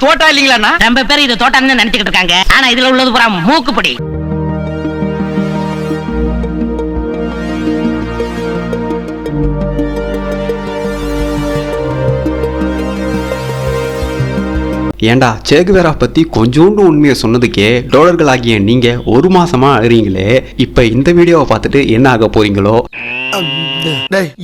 தோட்டா இல்லீங்களா? ரொம்ப பேர் இது தோட்டான்னு நினைச்சுக்கிட்டு இருக்காங்க. ஆனா இதுல உள்ளது பூரா மூக்குப்பொடி. ஏண்டா சேகுவேரா பத்தி கொஞ்சோண்டு உண்மையை சொன்னதுக்கே டாலர்களாகிய நீங்க ஒரு மாசமா அழுறீங்களே, இப்ப இந்த வீடியோவை பார்த்துட்டு என்ன ஆக போறீங்களோ?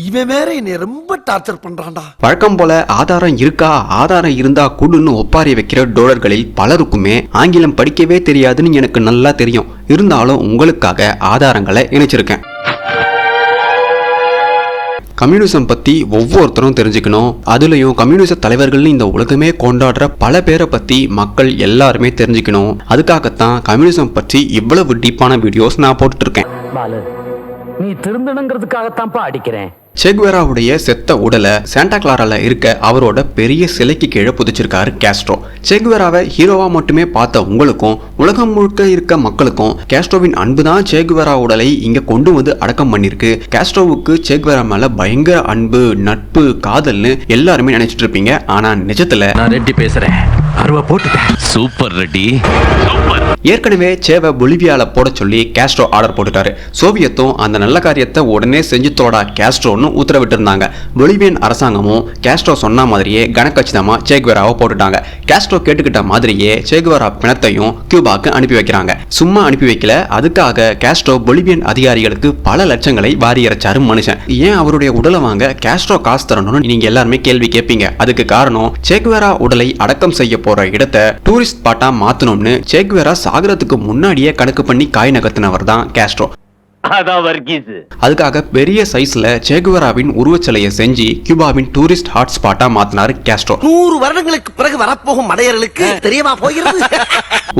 இவன் வேற என்னை ரொம்ப டார்ச்சர் பண்றான்டா. வழக்கம் போல ஆதாரம் இருக்கா, ஆதாரம் இருந்தா கூடுன்னு ஒப்பாரி வைக்கிற டோலர்களில் பலருக்குமே ஆங்கிலம் படிக்கவே தெரியாதுன்னு எனக்கு நல்லா தெரியும். இருந்தாலும் உங்களுக்காக ஆதாரங்களை இணைச்சிருக்கேன். கம்யூனிசம் பத்தி ஒவ்வொருத்தரும் தெரிஞ்சுக்கணும். அதுலயும் கம்யூனிச தலைவர்கள்னு இந்த உலகமே கொண்டாடுற பல பேரை பத்தி மக்கள் எல்லாருமே தெரிஞ்சுக்கணும். அதுக்காகத்தான் கம்யூனிசம் பற்றி இவ்வளவு டீப்பான வீடியோஸ் நான் போட்டுட்டு இருக்கேன். நீ திருந்தணுங்கிறதுக்காகத்தான்ப்பா அடிக்கிறேன். சேகுவேராவுடைய செத்த உடலை சாண்டா கிளாரால இருக்க அவரோட பெரிய சிலைக்கு கீழே புதைச்சிருக்காரு காஸ்ட்ரோ. சேகுவேராவை ஹீரோவா மட்டுமே பார்த்த உங்களுக்கும் உலகம் முழுக்க இருக்க மக்களுக்கும் காஸ்ட்ரோவின் அன்பு தான் சேகுவேரா உடலை இங்க கொண்டு வந்து அடக்கம் பண்ணிருக்கு. காஸ்ட்ரோவுக்கு சேகுவேரா மேல பயங்கர அன்பு, நட்பு, காதல்னு எல்லாருமே நினைச்சிட்டு இருப்பீங்க. ஆனா நிஜத்துல நான் ரெட்டி பேசுறேன். அருவா போட்டுட்டேன். சூப்பர் ரெட்டி. ஏற்கனவே சேவை பொலிவியால போட சொல்லி காஸ்ட்ரோ ஆர்டர் போட்டுட்டாரு. சோவியத்தும் அந்த நல்ல காரியத்தை உடனே செஞ்சு தோடா காஸ்ட்ரோன்னு உத்தரவிட்டு இருந்தாங்க. பொலிவியன் அரசாங்கமும் காஸ்ட்ரோ சொன்ன மாதிரியே கனக்கச்சிதமா சேகுவேராவை போட்டுட்டாங்க. காஸ்ட்ரோ கேட்டுக்கிட்ட மாதிரியே சேகுவேரா பிணத்தையும் கியூபாக்கு அனுப்பி வைக்கிறாங்க. சும்மா அனுப்பி வைக்கல, அதுக்காக காஸ்ட்ரோ பொலிவியன் அதிகாரிகளுக்கு பல லட்சங்களை வாரி இறைச்சாரு மனுஷன். ஏன் அவருடைய உடலை வாங்க காஸ்ட்ரோ காசு தரணும்னு நீங்க எல்லாருமே கேள்வி கேட்பீங்க. அதுக்கு காரணம் சேகுவேரா உடலை அடக்கம் செய்ய போற இடத்தை டூரிஸ்ட் ஸ்பாட்டா மாத்தணும்னு சேகுவேரா சாகரத்துக்கு முன்னாடியே கணக்கு பண்ணி காய் நகர்த்தினவர் தான் காஸ்ட்ரோ. அதுக்காக பெரிய சைஸ்ல சேகுவேராவின் உருவச்சிலையை செஞ்சு கியூபாவின் டூரிஸ்ட் ஹாட் ஸ்பாட்டா மாத்தினாரு காஸ்ட்ரோ. 100 வருடங்களுக்கு பிறகு வரப்போகும் மடையர்களுக்கு தெரியவா போகிறது?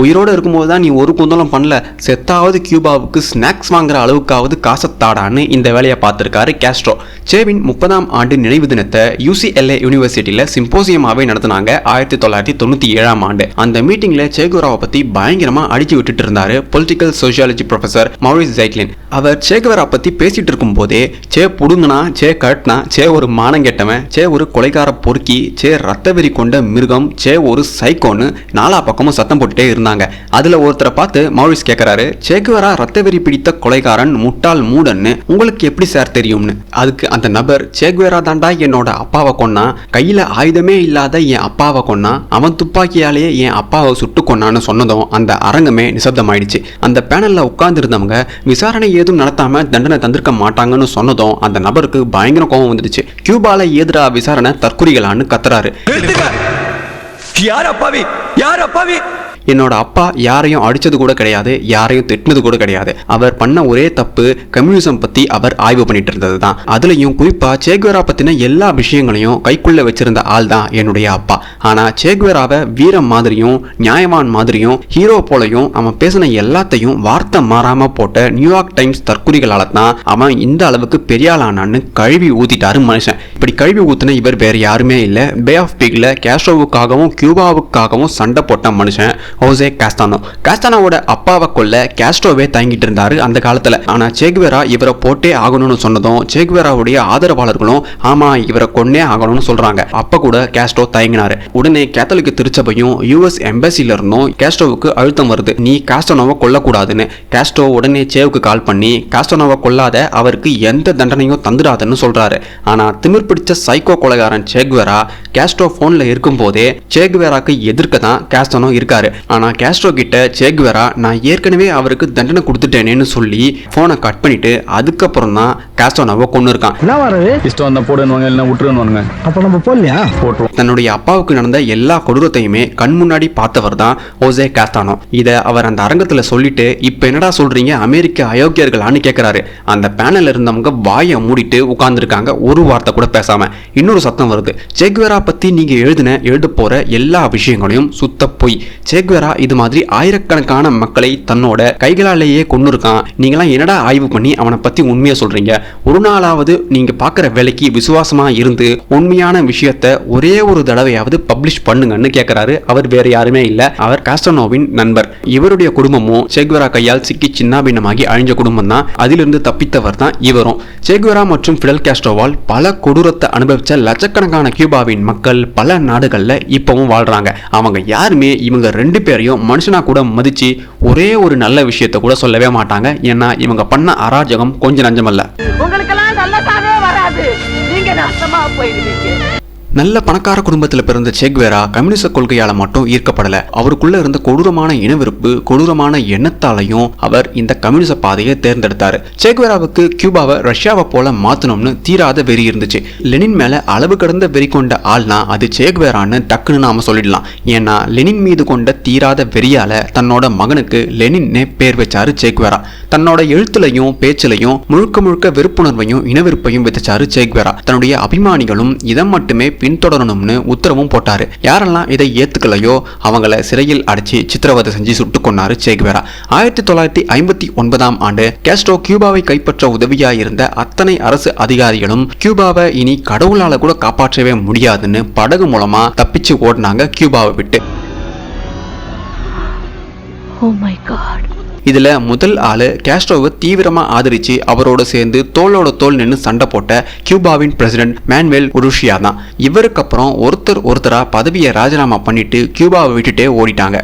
உயிரோட இருக்கும்போது தான் நீ ஒரு குந்தலம் பண்ணல, செத்தாவது கியூபாவுக்கு ஸ்நாக்ஸ் வாங்குற அளவுக்காவது காசத்தாடான்னு இந்த வேலையை பார்த்திருக்காரு காஸ்ட்ரோ. சேவின் 30ஆம் ஆண்டு நினைவு தினத்தை UCLA யூனிவர்சிட்டியில சிம்போசியமாவே நடத்தினாங்க 1997ஆம் ஆண்டு. அந்த மீட்டிங்ல சேகுவேராவை பத்தி பயங்கரமா அடிச்சு விட்டுட்டு இருந்தாரு பொலிட்டிக்கல் சோசியாலஜி ப்ரொஃபசர் மௌரிஸ் ஜைட்லின். அவர் சேகுவேரா பத்தி பேசிட்டு இருக்கும் போதே சே புடுங்கனா, சே கட்னா, சே ஒரு மானங்கெட்டவன், சே ஒரு கொலைகார பொறுக்கி, சே ரத்தவெறி கொண்ட மிருகம், சே ஒரு சைக்கோன்னு நாலா பக்கமும் சத்தம் போட்டுட்டே இருந்தாங்க. அதுல ஒருத்தரை பார்த்து மௌரிஸ் கேட்கிறாரு, சேகுவேரா ரத்தவெறி பிடித்த கொலைகாரன், முட்டாள் மூடன்னு உங்களுக்கு எப்படி சார் தெரியும்னு. அதுக்கு அந்த நபர், சேகுவேரா தாண்டா என்னோட அப்பாவை கொன்னா, கையில ஆயுதமே இல்லாத என் அப்பாவை கொன்னா, அவன் துப்பாக்கியாலேயே என் அப்பாவை சுட்டு கொன்னான்னு சொன்னதும் அந்த அரங்கமே நிசப்தமாயிடுச்சு. அந்த பேனல்ல உட்கார்ந்து இருந்தவங்க விசாரணை ஏதும் நடத்தாம தண்டனை தந்திருக்க மாட்டாங்கன்னு சொன்னதும் அந்த நபருக்கு பயங்கர கோபம் வந்துடுச்சு. கியூபால ஏதுரா விசாரணை, தற்குறிகளான்னு கத்துறாரு. என்னோட அப்பா யாரையும் அடிச்சது கூட கிடையாது, யாரையும் திட்டினது கூட கிடையாது. அவர் பண்ண ஒரே தப்பு கம்யூனிசம் பத்தி அவர் ஆய்வு பண்ணிட்டு இருந்தது தான். அதுலயும் குறிப்பா சேகுவேரா பத்தின எல்லா விஷயங்களையும் கைக்குள்ள வச்சிருந்த ஆள் தான் என்னுடைய அப்பா. ஆனா சேகுவேராவை வீரம் மாதிரியும் நியாயவான் மாதிரியும் ஹீரோ போலையும் அவன் பேசின எல்லாத்தையும் வார்த்தை மாறாம போட்ட நியூயார்க் டைம்ஸ் தற்குறிகளால தான் அவன் இந்த அளவுக்கு பெரியாளானான்னு கழுவி ஊத்திட்டாரு மனுஷன். இப்படி கழுவி ஊத்தின இவர் வேற யாருமே இல்ல, பே ஆஃப் பிக்ல காஸ்ட்ரோவுக்காகவும் கியூபாவுக்காகவும் சண்டை போட்ட மனுஷன் ஹோசே காஸ்டானோ. காஸ்டானோவோட அப்பாவை கொல்ல காஸ்ட்ரோவே தயங்கிட்டு இருந்தாரு அந்த காலத்துல. ஆனா சேகுவேரா இவரை போட்டே ஆகணும்னு சொன்னதும் சேகுவேராவுடைய ஆதரவாளர்களும் ஆமா இவரை கொன்னே ஆகணும்னு சொல்றாங்க. அப்ப கூட காஸ்ட்ரோ தயங்கினாரு. உடனே கேத்தலிக் திருச்சபையும் US எம்பசில இருந்தும் காஸ்ட்ரோவுக்கு அழுத்தம் வருது, நீ காஸ்டானோவை கொல்லக்கூடாதுன்னு. காஸ்ட்ரோ உடனே சேவுக்கு கால் பண்ணி காஸ்டானோவை கொல்லாத, அவருக்கு எந்த தண்டனையும் தந்துடாதுன்னு சொல்றாரு. ஆனா திமிர் பிடிச்ச சைக்கோ கொலைகாரன் சேகுவேரா காஸ்ட்ரோ போன்ல இருக்கும் போதே சேகுவேராக்கு எதிர்க்க தான் காஸ்டானோ இருக்காரு. ஆனா காஸ்ட்ரோ கிட்ட சேகுவேரா நான் ஏற்கனவே அவருக்கு தண்டனை கொடுத்துட்டேனேன்னு சொல்லி போனை கட் பண்ணிட்டு அதுக்கப்புறம் தான் காஸ்டானோவை கொன்னு இருக்கான். தன்னுடைய அப்பாவுக்கு நடந்த எல்லா கொடூரத்தையுமே கண் முன்னாடி பார்த்தவர் தான் ஹோசே காஸ்டானோ. இத அவர் அந்த அரங்கத்துல சொல்லிட்டு இப்ப என்னடா சொல்றீங்க அமெரிக்க அயோக்கியர்களான்னு கேட்கிறாரு. அந்த பேனல்ல இருந்தவங்க வாயை மூடிட்டு உட்கார்ந்துருக்காங்க, ஒரு வார்த்தை கூட பேசாம. இன்னொரு சத்தம் வருது, சேகுவேரா பத்தி நீங்க எழுத போற எல்லா விஷயங்களையும் சுத்த பொய். சேகுவேரா இது மாதிரி ஆயிரக்கணக்கான மக்களை தன்னோட கைகளாலேயே கொண்டு இருக்கான். நீங்களாம் என்னடா ஆய்வு பண்ணி அவனை பத்தி உண்மையா சொல்றீங்க? ஒரு நாளாவது நீங்க பாக்குற வேலைக்கு விசுவாசமா இருந்து உண்மையான விஷயத்த ஒரே ஒரு தடவையாவது பப்ளிஷ் பண்ணுங்கன்னு கேட்கிறாரு. அவர் வேற யாருமே இல்ல, அவர் காஸ்டானோவின் நண்பர். இவருடைய குடும்பமும் சேகுவேரா கையால் சிக்கி சின்னாபின்னமாகி அழிஞ்ச குடும்பம் தான். அதிலிருந்து தப்பித்தவர் தான் இவரும். சேகுவேரா மற்றும் ஃபிடல் காஸ்ட்ரோவால் பல கொடூர கொடூரத்தை அனுபவிச்ச லட்சக்கணக்கான கியூபாவின் மக்கள் பல நாடுகள்ல இப்பவும் வாழ்றாங்க. அவங்க யாருமே இவங்க 2 பேரையும் மனுஷனா கூட மதிச்சு ஒரே ஒரு நல்ல விஷயத்தை கூட சொல்லவே மாட்டாங்க. ஏன்னா இவங்க பண்ண அராஜகம் கொஞ்சம் நஞ்சமல்ல. உங்களுக்கெல்லாம் நல்லதாவே வராது, நீங்க நாசமா போயிடுவீங்க. நல்ல பணக்கார குடும்பத்தில் பிறந்த சேக்வேரா கம்யூனிச கொள்கையால மட்டும் ஈர்க்கப்படல. அவருக்குள்ள இருந்த கொடூரமான இனவெறுப்பு, கொடூரமான எண்ணத்தாலையும் அவர் இந்த கம்யூனிச பாதையை தேர்ந்தெடுத்தாரு. சேக்வேராவுக்கு கியூபாவை ரஷ்யாவை போல மாத்தணும்னு தீராத வெறி இருந்துச்சு. லெனின் மேல அளவு கடந்த வெறி கொண்ட ஆள்னா அது சேக்வேரான்னு டக்குன்னு நாம சொல்லிடலாம். ஏன்னா லெனின் மீது கொண்ட தீராத வெறியால தன்னோட மகனுக்கு லெனின்னே பேர் வச்சாரு சேக்வேரா. தன்னோட எழுத்துலையும் பேச்சிலையும் முழுக்க முழுக்க வெறுப்புணர்வையும் இனவெறுப்பையும் விதைச்சாரு சேக்வேரா. தன்னுடைய அபிமானிகளும் இதை மட்டுமே பின்தொடரணும்னு உத்தரவும் போட்டாரு. யாரெல்லாம் இதை ஏத்துக்கலையோ அவங்கள சிறையில் அடைச்சி சித்திரவதை செஞ்சு சுட்டு கொன்னாரு சேக்வேரா. 1959ஆம் ஆண்டு காஸ்ட்ரோ கியூபாவை கைப்பற்ற உதவியா இருந்த அத்தனை அரசு அதிகாரிகளும் கியூபாவை இனி கடவுளால கூட காப்பாற்றவே முடியாதுன்னு படகு மூலமா தப்பிச்சு ஓடினாங்க கியூபாவை விட்டு. Oh my God. இதுல முதல் ஆளு காஸ்ட்ரோவை தீவிரமா ஆதரிச்சு அவரோட சேர்ந்து தோளோட தோல் நின்று சண்டை போட்ட கியூபாவின் பிரசிடென்ட் மேனுவேல் உருஷியா தான். இவருக்கு அப்புறம் ஒருத்தரா பதவியை ராஜினாமா பண்ணிட்டு கியூபாவை விட்டுட்டே ஓடிட்டாங்க.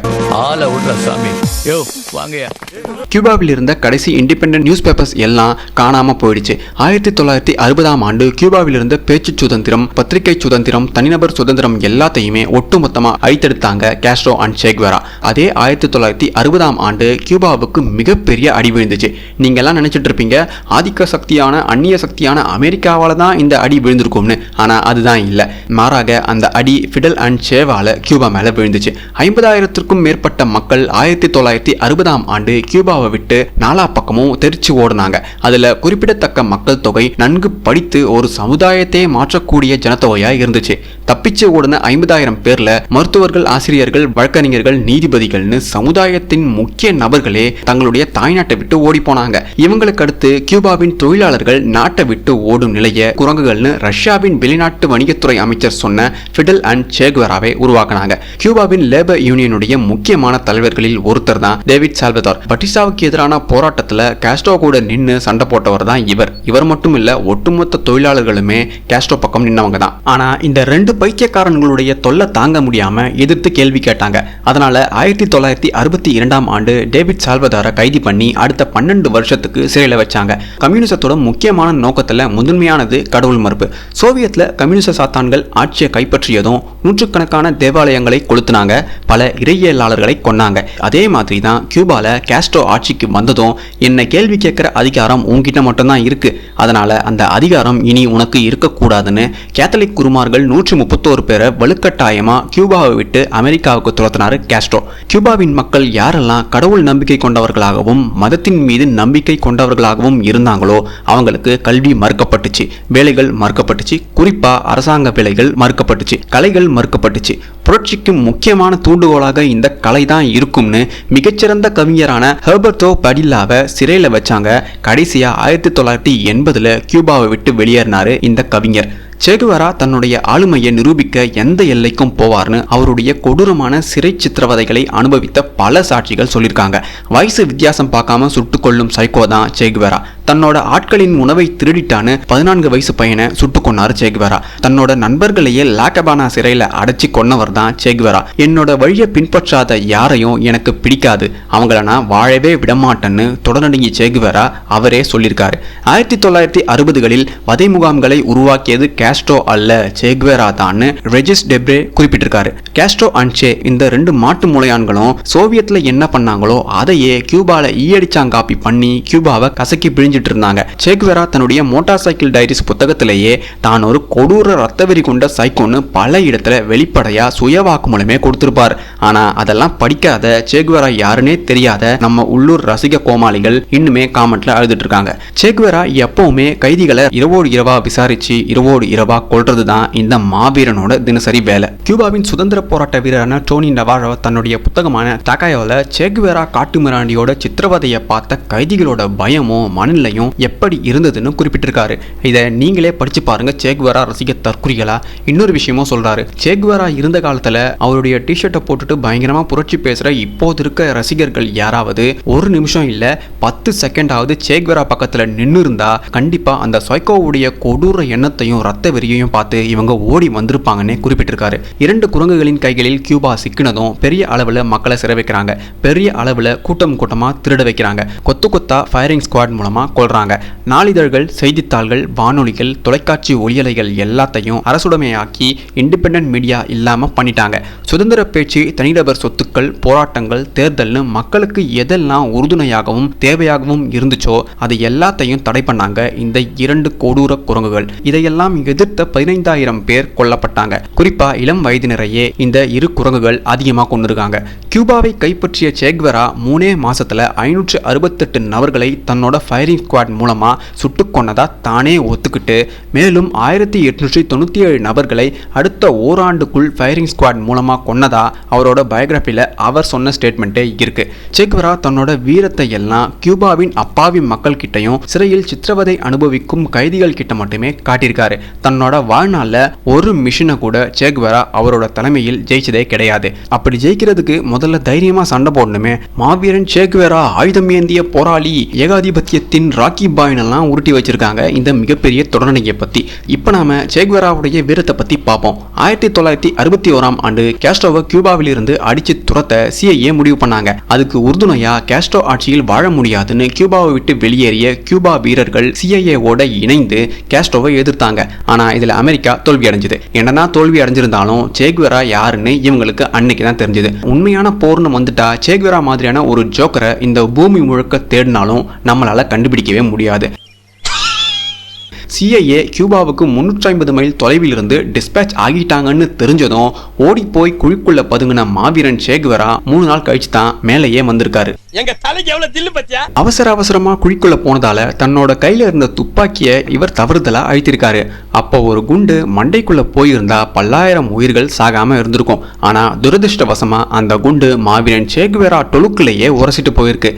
கியூபாவில் இருந்த கடைசி இண்டிபெண்டன்ட் நியூஸ் பேப்பர்ஸ் எல்லாம் காணாம போயிடுச்சு. 1960ஆம் ஆண்டு கியூபாவில் இருந்த பேச்சு சுதந்திரம், பத்திரிகை சுதந்திரம், தனிநபர் சுதந்திரம் எல்லாத்தையுமே ஒட்டுமொத்தமா அழித்தெடுத்தாங்க காஸ்ட்ரோ அண்ட் சேக்வேரா. அதே 1960ஆம் ஆண்டு கியூபாவுக்கு மிகப்பெரிய அடி விழுந்துச்சு. நீங்க எல்லாம் நினைச்சிட்டு இருப்பீங்க ஆதிக்க சக்தியான அந்நிய சக்தியான அமெரிக்காவால தான் இந்த அடி விழுந்திருக்கும்னு. ஆனா அதுதான் இல்ல. மாறாக அந்த அடி ஃபிடல் அண்ட் சேவால கியூபா மேல விழுந்துச்சு. 50,000க்கும் மேற்பட்ட மக்கள் 1960ஆம் ஆண்டு கியூபாவை விட்டு நாலா பக்கமும் தெரிச்சு ஓடினாங்க. அதுல குறிப்பிடத்தக்க மக்கள் தொகை நன்கு படித்து ஒரு சமுதாயத்தை மாற்றக்கூடிய ஜனத்தொகையா இருந்துச்சு. தப்பிச்சு ஓடின 50,000 பேர்ல மருத்துவர்கள், ஆசிரியர்கள், வழக்கறிஞர்கள், நீதிபதிகள்னு சமுதாயத்தின் முக்கிய நபர்களே தங்களுடைய தாய்நாட்டை விட்டு ஓடி போனாங்க. இவங்களுக்கு அடுத்து கியூபாவின் தொழிலாளர்கள் நாட்டை விட்டு ஓடும் நிலைய குரங்குகள்னு ரஷ்யாவின் வெளிநாட்டு வணிகத்துறை அமைச்சர் சொன்ன ஃபிடல் அண்ட் சேக்வேராவை உருவாக்கினாங்க. கியூபாவின் லேபர் யூனியனுடைய முக்கியமான தலைவர்களில் ஒருத்தர் தான் டேவிட் சால்வதார். பட்டிஸ்டாவுக்கு எதிரான போராட்டத்துல காஸ்ட்ரோ கூட நின்று சண்டை போட்டவர் தான் இவர். இவர் மட்டும் இல்ல, ஒட்டுமொத்த தொழிலாளர்களுமே காஸ்ட்ரோ பக்கம் நின்னவங்க தான். ஆனா இந்த 2 பைத்தியக்காரங்களுடைய தொல்லை தாங்க முடியாம எதிர்த்து கேள்வி கேட்டாங்க. அதனால 1962ஆம் ஆண்டு டேவிட் சால்வதாரை கைது பண்ணி அடுத்த 12 வருஷத்துக்கு சிறையில் வச்சாங்க. கம்யூனிசத்தோட முக்கியமான நோக்கத்துல முதன்மையானது கடவுள் மறுப்பு. சோவியத்ல கம்யூனிச சாத்தான்கள் ஆட்சியை கைப்பற்றியதும் நூற்றுக்கணக்கான தேவாலயங்களை கொளுத்துனாங்க, பல இறையியலாளர்களை கொன்னாங்க. அதே மாதிரி தான் கியூபால காஸ்ட்ரோ ஆட்சிக்கு வந்ததும் என்ன கேள்வி கேட்கிற அதிகாரம் உன்கிட்ட மட்டும்தான் இருக்கு, அதனால அந்த அதிகாரம் இனி உனக்கு இருக்கக்கூடாதுன்னு கேத்தலிக் குருமார்கள் 131 பேரை வலுக்கட்டாயமா கியூபாவை விட்டு அமெரிக்காவுக்கு துரத்தினாரு காஸ்ட்ரோ. கியூபாவின் மக்கள் யாரெல்லாம் கடவுள் நம்பிக்கை கொண்டவர்களாகவும் மதத்தின் மீது நம்பிக்கை கொண்டவர்களாகவும் இருந்தாங்களோ அவங்களுக்கு கல்வி மறுக்கப்பட்டுச்சு, வேலைகள் மறுக்கப்பட்டுச்சு, குறிப்பா அரசாங்க வேலைகள் மறுக்கப்பட்டுச்சு, கலைகள் மறுக்கப்பட்டுச்சு. புரட்சிக்கு முக்கியமான தூண்டுகோலாக இந்த கலை தான் இருக்கும்னு மிகச்சிறந்த கவிஞரான ஹெர்பர்டோ படில்லாவை சிறையில வச்சாங்க. கடைசியா 1980ல கியூபாவை விட்டு வெளியேறினாரு இந்த கவிஞர். சேகுவேரா தன்னுடைய ஆளுமையை நிரூபிக்க எந்த எல்லைக்கும் போவார்னு அவருடைய கொடூரமான சிறை சித்திரவதைகளை அனுபவித்த பல சாட்சிகள் சொல்லியிருக்காங்க. வயசு வித்தியாசம் பார்க்காம சுட்டுக்கொள்ளும் சைக்கோ தான் சேகுவேரா. தன்னோட ஆட்களின் உணவை திருடிட்டான்னு 14 வயசு பையனை சுட்டு கொன்னாரு சேகுவேரா. தன்னோட நண்பர்களையே லாக்கபானா சிறையில அடைச்சி கொன்னவர் தான் சேகுவேரா. என்னோட வழியை பின்பற்றாத யாரையும் எனக்கு பிடிக்காது, அவங்கள நான் வாழவே விடமாட்டேன்னு தொடர்நடுங்கி சேகுவேரா அவரே சொல்லியிருக்காரு. 1960களில் வதை முகாம்களை உருவாக்கியது காஸ்ட்ரோ அல்ல, சேகுவேரா தான் Regis Debré குறிப்பிட்டிருக்காரு. Castro and say இந்த 2 மாட்டு மூளையான்களும் சோவியத்ல என்ன பண்ணாங்களோ அதையே கியூபால ஈயடிச்சாங்காப்பி பண்ணி கியூபாவை கசக்கி பிழிஞ்சிட்டு இருந்தாங்க. சேகுவேரா தன்னுடைய மோட்டார் சைக்கிள் டைரிஸ் புத்தகத்திலேயே தான் ஒரு கொடூர ரத்தவெறி கொண்ட சைக்கோன்னு பல இடத்துல வெளிப்படையா சுயவாக்குமூலமே கொடுத்திருப்பார். ஆனா அதெல்லாம் படிக்காத சேகுவேரா யாருன்னே தெரியாத நம்ம உள்ளூர் ரசிக கோமாளிகள் இன்னுமே காமெண்ட்ல அழுதுட்டு இருக்காங்க. சேகுவேரா எப்பவுமே கைதிகளை இரவோடு இரவா விசாரிச்சு இரவோடு இரவா கொல்றது தான் இந்த மாவீரனோட தினசரி வேலை. கியூபாவின் சுதந்திர போராட்ட வீரரான டோனி நவாரோ தன்னுடைய புத்தகமான டாக்காயோல சேகுவேரா காட்டுமிராண்டியோட சித்திரவதையை பார்த்த கைதிகளோட பயமும் மனநிலை மிஷன்லையும் எப்படி இருந்ததுன்னு குறிப்பிட்டிருக்காரு. இதை நீங்களே படிச்சு பாருங்க. சேகுவேரா ரசிக தற்குறிகளா. இன்னொரு விஷயமும் சொல்றாரு. சேகுவேரா இருந்த காலத்துல அவருடைய டிஷர்ட்டை போட்டுட்டு பயங்கரமா புரட்சி பேசுற இப்போது இருக்க ரசிகர்கள் யாராவது ஒரு நிமிஷம் இல்ல 10 செகண்டாவது சேகுவேரா பக்கத்துல நின்று இருந்தா கண்டிப்பா அந்த சைக்கோவுடைய கொடூர எண்ணத்தையும் ரத்த வெறியையும் பார்த்து இவங்க ஓடி வந்திருப்பாங்கன்னு குறிப்பிட்டிருக்காரு. 2 குரங்குகளின் கைகளில் கியூபா சிக்கினதும் பெரிய அளவுல மக்களை சிறை வைக்கிறாங்க. பெரிய அளவுல கூட்டமா திருட வைக்கிறாங்க. கொத்து கொத்தா ஃபயரிங் ஸ்குவாட் மூலமா கொல்றாங்க. நாளிதழ்கள், செய்தித்தாள்கள், வானொலிகள், தொலைக்காட்சி ஒளியலைகள் எல்லாத்தையும் அரசுடைமையாக்கி இண்டிபெண்டன்ட் மீடியா இல்லாம பண்ணிட்டாங்க. சுதந்திர பேச்சு, தனிநபர் சொத்துக்கள், போராட்டங்கள், தேர்தல்னு மக்களுக்கு எதெல்லாம் உறுதுணையாகவும் தேவையாகவும் இருந்துச்சோ அது எல்லாத்தையும் தடை பண்ணாங்க இந்த 2 கொடூர குரங்குகள். இதையெல்லாம் எதிர்த்த 15,000 பேர் கொல்லப்பட்டாங்க. குறிப்பா இளம் வயதினரையே இந்த 2 குரங்குகள் அதிகமாக கொண்டிருக்காங்க. கியூபாவை கைப்பற்றிய சேகுவேரா 3 மாசத்துல 568 நபர்களை தன்னோட ஃபயரிங் ஸ்குவாட் மூலமா சுட்டுக் கொன்னதா தானே ஒத்துக்கிட்டு மேலும் 1897 நபர்களை அடுத்த ஓராண்டுக்குள் ஃபயரிங் ஸ்குவாட் மூலமா கொன்னதா அவரோட பயோகிராஃபில அவர் சொன்ன ஸ்டேட்மெண்ட்டே இருக்கு. சேகுவேரா தன்னோட வீரத்தை எல்லாம் கியூபாவின் அப்பாவி மக்கள் கிட்டையும் சிறையில் சித்திரவதை அனுபவிக்கும் கைதிகள் கிட்ட மட்டுமே காட்டியிருக்காரு. தன்னோட வாழ்நாள்ல ஒரு மிஷனை கூட சேகுவேரா அவரோட தலைமையில் ஜெயிச்சதே கிடையாது. அப்படி ஜெயிக்கிறதுக்கு முதல்ல தைரியமா சண்டை போடணுமே. மாவீரன் சேகுவேரா ஆயுதம் ஏந்திய போராளி, ஏகாதிபத்தியத்தின் ராக்கி பாயினெல்லாம் உருட்டி வச்சிருக்காங்க இந்த மிகப்பெரிய தொடர்நிலையை பத்தி. இப்ப நாம சேகுவேராவுடைய வீரத்தை பத்தி பார்ப்போம். 1961ஆம் ஆண்டு கேஸ்ட்ரோவை கியூபாவில் இருந்து அடிச்சு துரத்த CIA முடிவு பண்ணாங்க. அதுக்கு உறுதுணையா கேஸ்ட்ரோ ஆட்சியில் வாழ முடியாதுன்னு கியூபாவை விட்டு வெளியேறிய கியூபா வீரர்கள் CIA-வோட இணைந்து கேஸ்ட்ரோவை எதிர்த்தாங்க. ஆனா இதுல அமெரிக்கா தோல்வி அடைஞ்சது. என்னன்னா தோல்வி அடைஞ்சிருந்தாலும் சேகுவேரா யாருன்னு இவங்களுக்கு அன்னைக்கு தான் தெரிஞ்சது. உண்மையான போர்னு வந்துட்டா சேகுவேரா மாதிரியான ஒரு ஜோக்கரை இந்த பூமி முழுக்க தேடினாலும் நம்மளால கண்டுபிடிக்கவே முடியாது. CIA கியூபாவுக்கு 350 மைல் தொலைவில் இருந்து டிஸ்பேச் ஆகிட்டாங்கன்னு தெரிஞ்சதும் ஓடி போய் குழிக்குள்ள பதுங்கின மாவீரன் சேகுவேரா 3 நாள் கழிச்சு தான் மேலேயே வந்திருக்காரு. அவசரமா குழிக்குள்ள போனதால தன்னோட கையில இருந்த துப்பாக்கியை இவர் தவறுதலா அழித்திருக்காரு. அப்போ ஒரு குண்டு மண்டைக்குள்ள போயிருந்தா பல்லாயிரம் உயிர்கள் சாகாம இருந்திருக்கும். ஆனா துரதிருஷ்டவசமா அந்த குண்டு மாவீரன் சேகுவேரா டொலுக்குலேயே உரசிட்டு போயிருக்கு.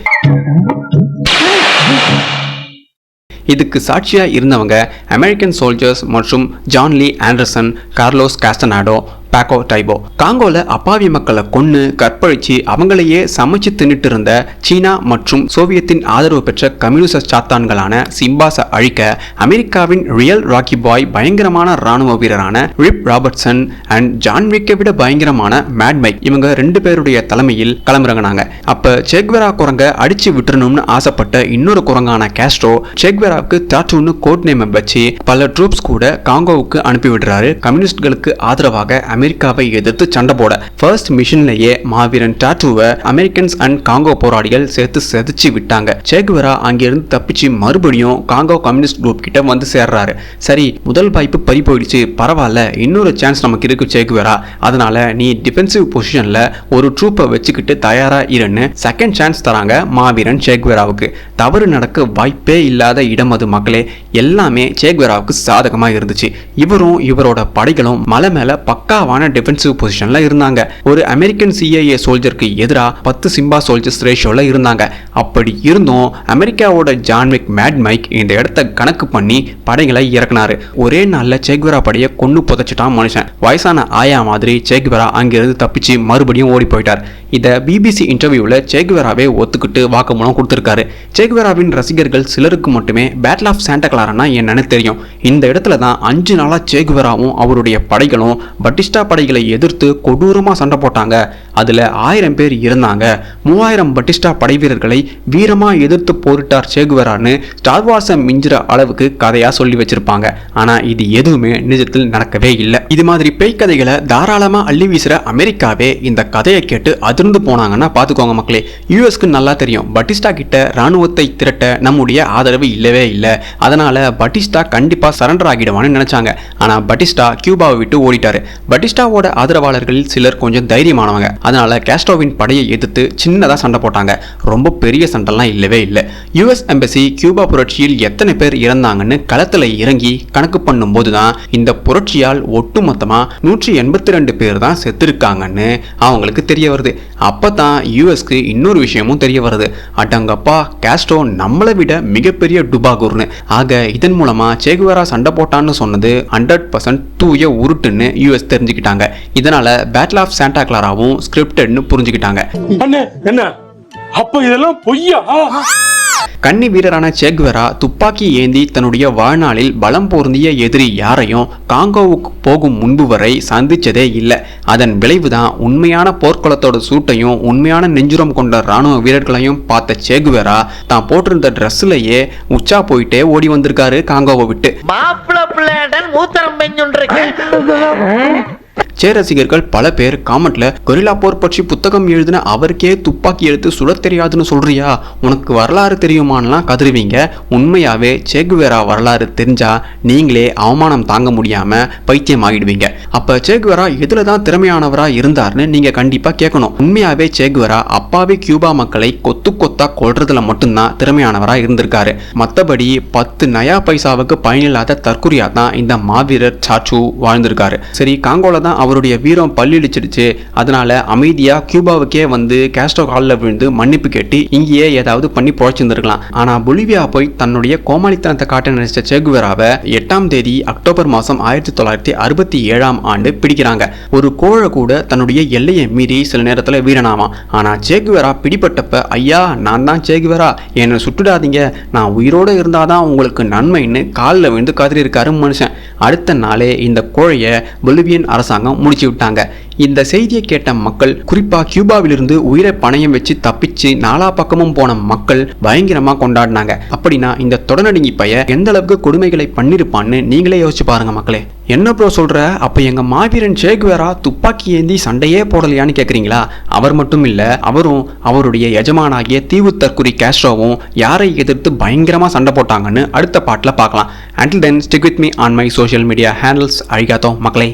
இதுக்கு சாட்சியா இருந்தவங்க அமெரிக்கன் சோல்ஜர்ஸ் மற்றும் ஜான் லீ ஆண்டர்சன், கார்லோஸ் காஸ்டனாடோ, பாக்கோ டைபோ. காங்கோல அப்பாவி மக்களை கொன்னு கற்பழிச்சு அவங்களையே சமைச்சு தின்னுட்டு இருந்த சீனா மற்றும் சோவியத்தின் ஆதரவு பெற்ற கம்யூனிஸ்ட் சாத்தான்களான சிம்பாஸை அழிக்க அமெரிக்காவின் ரியல் ராக்கி பாய் பயங்கரமான ராணுவ வீரரான ரிப் ராபர்ட்சன் அண்ட் ஜான் விக்கை விட பயங்கரமான மேட் மைக் இவங்க 2 பேருடைய தலைமையில் களமிறங்கினாங்க. அப்ப சேகுவேரா குரங்க அடிச்சு விட்டுறணும்னு ஆசைப்பட்ட இன்னொரு குரங்கான கேஸ்ட்ரோ சேகுவேராவுக்கு டாட்டூன்னு கோட் நேம் வச்சு பல ட்ரூப்ஸ் கூட காங்கோவுக்கு அனுப்பி விடுறாரு. கம்யூனிஸ்ட்களுக்கு ஆதரவாக அமெரிக்காவை எதிர்த்து சண்டை போட first மிஷன்லயே Maaveeran டாட்டூவை Americans and Congo போராளிகள் சேர்த்து செதுச்சு விட்டாங்க. சேகுவேரா அங்கிருந்து தப்பிச்சு மறுபடியும் காங்கோ கம்யூனிஸ்ட் குரூப் கிட்ட வந்து சேர்றாரு. சரி, முதல் வாய்ப்பு பறி போயிடுச்சு, பரவாயில்ல, இன்னொரு சான்ஸ் நமக்கு இருக்கு சேகுவேரா, அதனால நீ டிஃபென்சிவ் பொசிஷன்ல ஒரு ட்ரூப்பை வச்சுக்கிட்டு தயாரா இருன்னு செகண்ட் சான்ஸ் தராங்க மாவீரன் சேகுவேராவுக்கு. தவறு நடக்க வாய்ப்பே இல்லாத இடம் அது மக்களே. எல்லாமே சேகுவேராவுக்கு சாதகமா இருந்துச்சு. இவரும் இவரோட படைகளும் மலை மேல பக்காவான டிஃபென்சிவ் பொசிஷன்ல இருந்தாங்க. ஒரு அமெரிக்கன் CIA சோல்ஜருக்கு எதிராக 10 சிம்பா சோல்ஜர்ஸ் ரேஷியோல இருந்தாங்க. அப்படி இருந்தும் அமெரிக்காவோட ஜான் விக் மேட் மைக் இந்த இடத்தை கணக்கு பண்ணி படைகளை இறக்குனாரு. ஒரே நாள்ல சேகுவேரா படையை கொண்டு புதைச்சிட்டான் மனுஷன். வயசான ஆயா மாதிரி சேகுவேரா அங்கிருந்து தப்பிச்சு மறுபடியும் ஓடி போயிட்டார். இதை BBC இன்டர்வியூல சேகுவேராவே ஒத்துக்கிட்டு வாக்குமூலம் கொடுத்திருக்காரு. சேகுவேராவின் ரசிகர்கள் சிலருக்கு மட்டுமே பேட்டில் ஆஃப் சாண்டா கிளாரானா என்னன்னு தெரியும். இந்த இடத்துல தான் 5 நாளா சேகுவேராவும் அவருடைய படைகளும் பட்டிஸ்டா படைகளை எதிர்த்து கொடூரமா சண்டை போட்டாங்க. அதுல 1000 பேர் இருந்தாங்க. 3000 பட்டிஸ்டா படை வீரர்களை வீரமா எதிர்த்து போரிட்டார் சேகுவேரான்னு ஸ்டார் வார்ஸை மிஞ்சுற அளவுக்கு கதையா சொல்லி வச்சிருப்பாங்க. ஆனா இது எதுவுமே நிஜத்தில் நடக்கவே இல்லை. இது மாதிரி பேய் கதைகளை தாராளமா அள்ளி வீசுற அமெரிக்காவே இந்த கதையை கேட்டு அதிர்ந்து போனாங்கன்னா பாத்துக்கோங்க மக்களே. யூஎஸ்க்கு நல்லா தெரியும் பட்டிஸ்டா கிட்ட ராணுவத்தை திரட்ட நம்முடைய ஆதரவு இல்லவே இல்லை. அதனால பட்டிஸ்டா கண்டிப்பா சரண்டர் ஆகிடுவான்னு நினைச்சாங்க. ஆனா பட்டிஸ்டா கியூபாவை விட்டு ஓடிட்டாரு. பட்டிஸ்டாவோட ஆதரவாளர்களில் சிலர் கொஞ்சம் தைரியமானவங்க. அதனால காஸ்ட்ரோவின் படையை எதிர்த்து சின்னதா சண்டை போட்டாங்க. ரொம்ப பெரிய சண்டைலாம் இல்லவே இல்லை. யுஎஸ் எம்பசி கியூபா புரட்சியில் எத்தனை பேர் இறந்தாங்கன்னு களத்துல இறங்கி கணக்கு பண்ணும்போது தான் இந்த புரட்சியால் ஒட்டுமொத்தமா 182 பேர் தான் செத்துருக்காங்கன்னு அவங்களுக்கு தெரிய வருது. அப்பதான் யுஎஸ்க்கு இன்னொரு விஷயமும் தெரிய வருது. அடங்கப்பா, காஸ்ட்ரோ நம்மளை விட மிகப்பெரிய டுபாகூர்னு. ஆக இதன் மூலமா சேகுவேரா சண்டை போட்டான்னு சொன்னது 100% தூய உருட்டுன்னு யுஎஸ் தெரிஞ்சுக்கிட்டாங்க. இதனால பேட்டில் ஆஃப் சாண்டா கிளாராவும் ஸ்கிரிப்டட்னு புரிஞ்சுக்கிட்டாங்க. என்ன அப்ப இதெல்லாம் பொய்யா? கன்னி வீரரான சேகுவேரா துப்பாக்கி ஏந்தி தன்னுடைய வாழ்நாளில் பலம் பொருந்திய எதிரி யாரையும் காங்கோவுக்கு போகும் முன்பு வரை சந்திச்சதே இல்லை. அதன் விளைவுதான் உண்மையான போர்க்குளத்தோட சூட்டையும் உண்மையான நெஞ்சுரம் கொண்ட ராணுவ வீரர்களையும் பார்த்த சேகுவேரா தான் போட்டிருந்த ட்ரெஸ்லயே உச்சா போயிட்டே ஓடி வந்திருக்காரு காங்கோவை விட்டு. சே ரசிகர்கள் பல பேர் காமெண்ட்ல கொரில்லா போர் பற்றி புத்தகம் எழுதின அவருக்கே துப்பாக்கி எடுத்து சுட தெரியாதுன்னு சொல்றியா, உனக்கு வரலாறு தெரியுமான்லாம் கதறுவீங்க. உண்மையாவே சேகுவேரா வரலாறு தெரிஞ்சா நீங்களே அவமானம் தாங்க முடியாம பைத்தியம் ஆகிடுவீங்க. அப்ப சேகுவேரா எதுல தான் திறமையானவரா இருந்தார்னு நீங்க கண்டிப்பா கேட்கணும். உண்மையாவே சேகுவேரா அப்பாவி கியூபா மக்களை கொத்து கொத்தா கொல்றதுல மட்டும்தான் திறமையானவரா இருந்திருக்காரு. மற்றபடி 10 நயா பைசாவுக்கு பயனில்லாத தற்குறியா தான் இந்த மாவீரர் சாச்சு வாழ்ந்திருக்காரு. சரி, காங்கோல தான் அவருடைய வீரம் பல்லிடிச்சிடுச்சு. அதனால அமைதியா கியூபாவுக்கே வந்து காஸ்ட்ரோ காலில் விழுந்து மன்னிப்பு கேட்டு இங்கேயே ஏதாவது பண்ணி பொழைச்சிருந்திருக்கலாம். ஆனா பொலிவியா போய் தன்னுடைய கோமாளித்தனத்தை காட்ட நினைச்ச சேகுவேராவை 8ஆம் தேதி அக்டோபர் மாதம் 1967ஆம் ஆண்டு பிடிக்கிறாங்க. ஒரு கோழை கூட தன்னுடைய எல்லையை மீறி சில நேரத்தில் வீரனாவான். ஆனா சேகுவேரா பிடிப்பட்டப்ப, ஐயா நான் தான் சேகுவேரா, என்னை சுட்டுடாதீங்க, நான் உயிரோடு இருந்தாதான் உங்களுக்கு நன்மைன்னு காலில் விழுந்து கதறியிருக்காரு மனுஷன். அடுத்த நாளே இந்த கோழையை பொலிவியன் அரசாங்கம் முடிச்சு விட்டாங்க. இந்த செய்தியை கேட்ட மக்கள், குறிப்பா கியூபாவிலிருந்து உயிரை பணயம் வச்சு தப்பிச்சு நாலா பக்கமும் போன மக்கள் பயங்கரமா கொண்டாடினாங்க. அப்படின்னா இந்த தொடர்நடுங்கி பைய எந்த அளவுக்கு கொடுமைகளை பண்ணிருப்பான்னு நீங்களே யோசிச்சு பாருங்க மக்களே. என்ன ப்ரோ சொல்ற, அப்ப எங்க மாவீரன் சேகுவேரா துப்பாக்கி ஏந்தி சண்டையே போடலையான்னு கேக்குறீங்களா? அவர் மட்டும் இல்ல, அவரும் அவருடைய எஜமானாகிய தீவு தற்குறி காஸ்ட்ரோவும் யாரை எதிர்த்து பயங்கரமா சண்டை போட்டாங்கன்னு அடுத்த பாட்டுல பார்க்கலாம். Until then, stick with me on my social media handles. Arigato மக்களே.